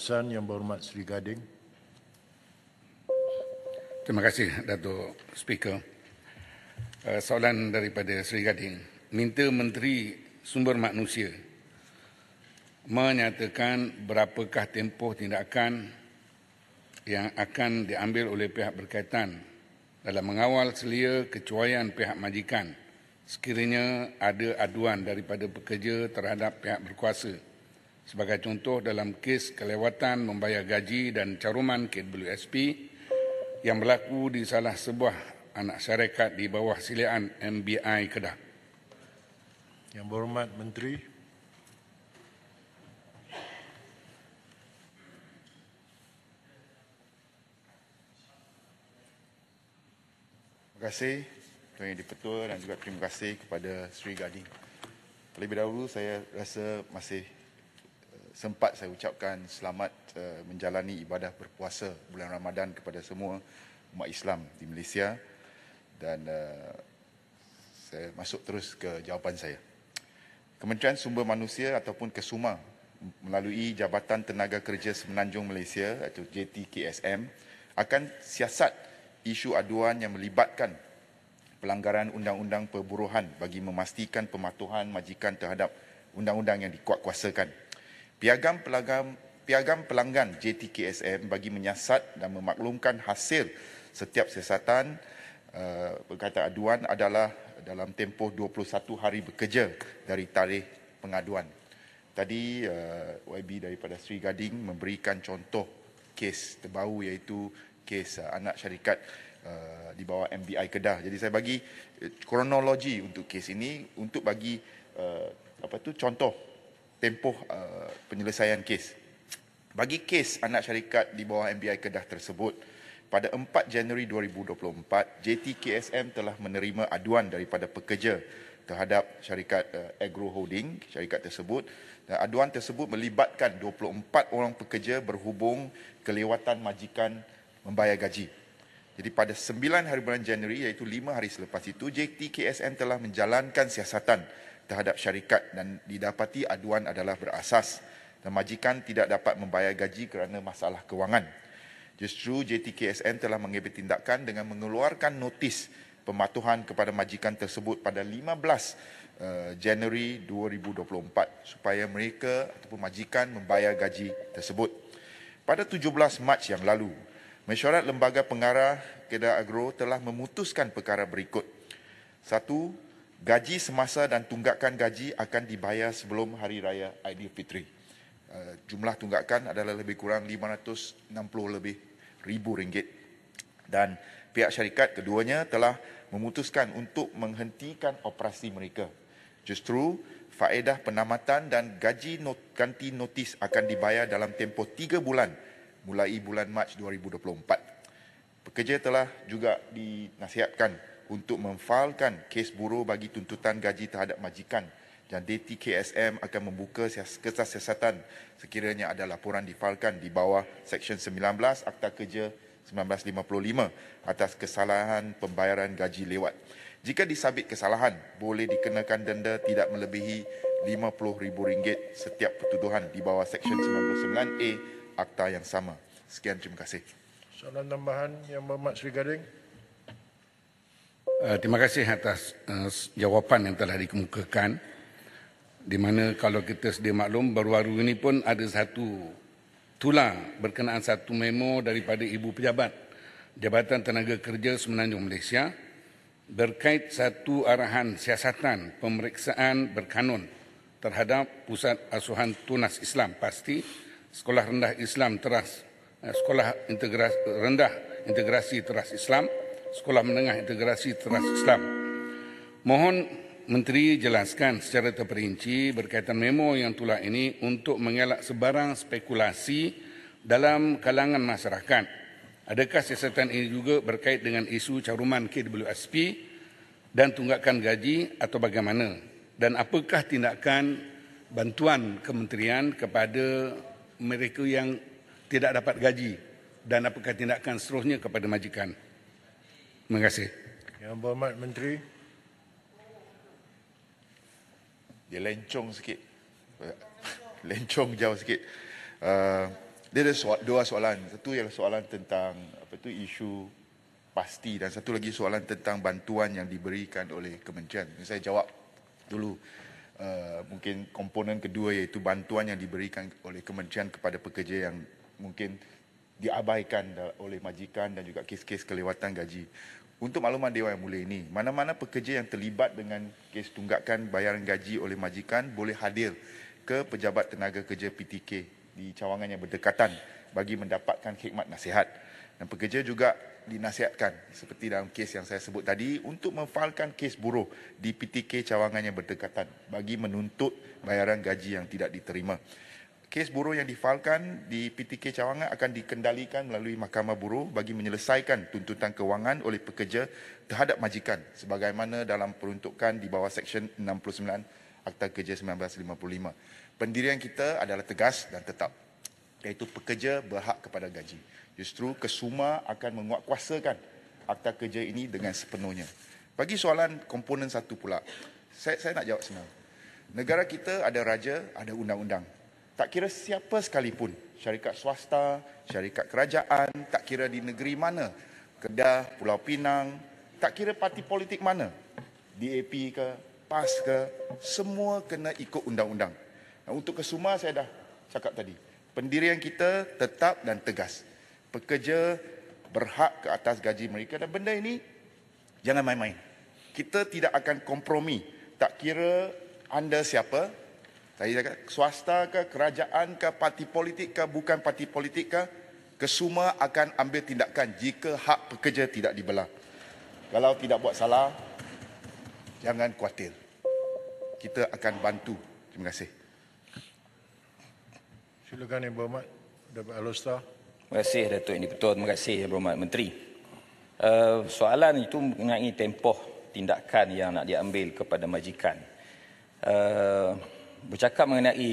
Yang Berhormat Sri Gading. Terima kasih, Datuk Speaker. Soalan daripada Sri Gading. Minta Menteri Sumber Manusia menyatakan berapakah tempoh tindakan yang akan diambil oleh pihak berkaitan dalam mengawal selia kecuaian pihak majikan sekiranya ada aduan daripada pekerja terhadap pihak berkuasa. Sebagai contoh dalam kes kelewatan membayar gaji dan caruman KWSP yang berlaku di salah sebuah anak syarikat di bawah silian MBI Kedah. Yang Berhormat Menteri. Terima kasih Tuan Yang di-Pertua dan juga terima kasih kepada Sri Gading. Terlebih dahulu saya rasa masih sempat saya ucapkan selamat menjalani ibadah berpuasa bulan Ramadan kepada semua umat Islam di Malaysia dan saya masuk terus ke jawapan saya. Kementerian Sumber Manusia ataupun KESUMA melalui Jabatan Tenaga Kerja Semenanjung Malaysia atau JTKSM akan siasat isu aduan yang melibatkan pelanggaran undang-undang perburuhan bagi memastikan pematuhan majikan terhadap undang-undang yang dikuatkuasakan. Piagam pelanggan JTKSM bagi menyiasat dan memaklumkan hasil setiap siasatan berkaitan aduan adalah dalam tempoh 21 hari bekerja dari tarikh pengaduan. Tadi YB daripada Sri Gading memberikan contoh kes terbaru iaitu kes anak syarikat di bawah MBI Kedah. Jadi saya bagi kronologi untuk kes ini untuk bagi contoh tempoh penyelesaian kes. Bagi kes anak syarikat di bawah MBI Kedah tersebut, pada 4 Januari 2024, JTKSM telah menerima aduan daripada pekerja terhadap syarikat Agro Holding, syarikat tersebut. Dan aduan tersebut melibatkan 24 orang pekerja berhubung kelewatan majikan membayar gaji. Jadi pada 9 hari bulan Januari, iaitu 5 hari selepas itu, JTKSM telah menjalankan siasatan terhadap syarikat dan didapati aduan adalah berasas dan majikan tidak dapat membayar gaji kerana masalah kewangan. Justru JTKSM telah mengambil tindakan dengan mengeluarkan notis pematuhan kepada majikan tersebut pada 15 Januari 2024 supaya mereka ataupun majikan membayar gaji tersebut. Pada 17 Mac yang lalu, Mesyuarat Lembaga Pengarah Kedah Agro telah memutuskan perkara berikut. 1. Gaji semasa dan tunggakan gaji akan dibayar sebelum Hari Raya Aidilfitri. Jumlah tunggakan adalah lebih kurang 560 lebih ribu ringgit. Dan pihak syarikat keduanya telah memutuskan untuk menghentikan operasi mereka. Justru faedah penamatan dan gaji ganti notis akan dibayar dalam tempoh 3 bulan mulai bulan Mac 2024. Pekerja telah juga dinasihatkan untuk memfailkan kes buruh bagi tuntutan gaji terhadap majikan dan JTKSM akan membuka kertas siasatan sekiranya ada laporan difailkan di bawah Seksyen 19 Akta Kerja 1955 atas kesalahan pembayaran gaji lewat. Jika disabit kesalahan, boleh dikenakan denda tidak melebihi RM50,000 setiap pertuduhan di bawah Seksyen 99A Akta yang sama. Sekian, terima kasih. Soalan tambahan Yang Berhormat Sri Gading. Terima kasih atas jawapan yang telah dikemukakan, di mana kalau kita sedia maklum baru-baru ini pun ada satu tular berkenaan satu memo daripada Ibu Pejabat Jabatan Tenaga Kerja Semenanjung Malaysia berkait satu arahan siasatan pemeriksaan berkanun terhadap Pusat Asuhan Tunas Islam Pasti, Sekolah Rendah Islam Teras, Sekolah Rendah Integrasi Teras Islam, Sekolah Menengah Integrasi Teras Islam. Mohon Menteri jelaskan secara terperinci berkaitan memo yang tular ini untuk mengelak sebarang spekulasi dalam kalangan masyarakat. Adakah siasatan ini juga berkait dengan isu caruman KWSP dan tunggakan gaji atau bagaimana? Dan apakah tindakan bantuan kementerian kepada mereka yang tidak dapat gaji dan apakah tindakan seterusnya kepada majikan? Terima kasih. Yang Berhormat Menteri. Dia lencong sikit. Lencong jauh sikit. Dia ada dua soalan. Satu ialah soalan tentang isu pasti dan satu lagi soalan tentang bantuan yang diberikan oleh kementerian. Saya jawab dulu. Mungkin komponen kedua iaitu bantuan yang diberikan oleh kementerian kepada pekerja yang mungkin diabaikan oleh majikan dan juga kes-kes kelewatan gaji. Untuk makluman Dewan Yang Mulia ini, mana-mana pekerja yang terlibat dengan kes tunggakan bayaran gaji oleh majikan boleh hadir ke Pejabat Tenaga Kerja PTK di cawangan yang berdekatan bagi mendapatkan khidmat nasihat. Dan pekerja juga dinasihatkan seperti dalam kes yang saya sebut tadi untuk memfailkan kes buruh di PTK cawangan yang berdekatan bagi menuntut bayaran gaji yang tidak diterima. Kes buruh yang difailkan di PTK cawangan akan dikendalikan melalui Mahkamah Buruh bagi menyelesaikan tuntutan kewangan oleh pekerja terhadap majikan sebagaimana dalam peruntukan di bawah Seksyen 69 Akta Kerja 1955. Pendirian kita adalah tegas dan tetap, iaitu pekerja berhak kepada gaji. Justru Kesuma akan menguatkuasakan Akta Kerja ini dengan sepenuhnya. Bagi soalan komponen satu pula, saya nak jawab senang. Negara kita ada raja, ada undang-undang. Tak kira siapa sekalipun, syarikat swasta, syarikat kerajaan, tak kira di negeri mana, Kedah, Pulau Pinang, tak kira parti politik mana, DAP ke, PAS ke, semua kena ikut undang-undang. Untuk Kesuma saya dah cakap tadi, pendirian kita tetap dan tegas. Pekerja berhak ke atas gaji mereka dan benda ini jangan main-main. Kita tidak akan kompromi, tak kira anda siapa, tadi cakap swasta ke, kerajaan ke, parti politik ke, bukan parti politik ke, Kesuma akan ambil tindakan jika hak pekerja tidak dibelah. Kalau tidak buat salah, jangan khawatir. Kita akan bantu. Terima kasih. Silakan Yang Berhormat Datuk Alostar. Terima kasih Datuk Yang di-Pertua. Terima kasih Yang Berhormat Menteri. Soalan itu mengenai tempoh tindakan yang nak diambil kepada majikan. Bercakap mengenai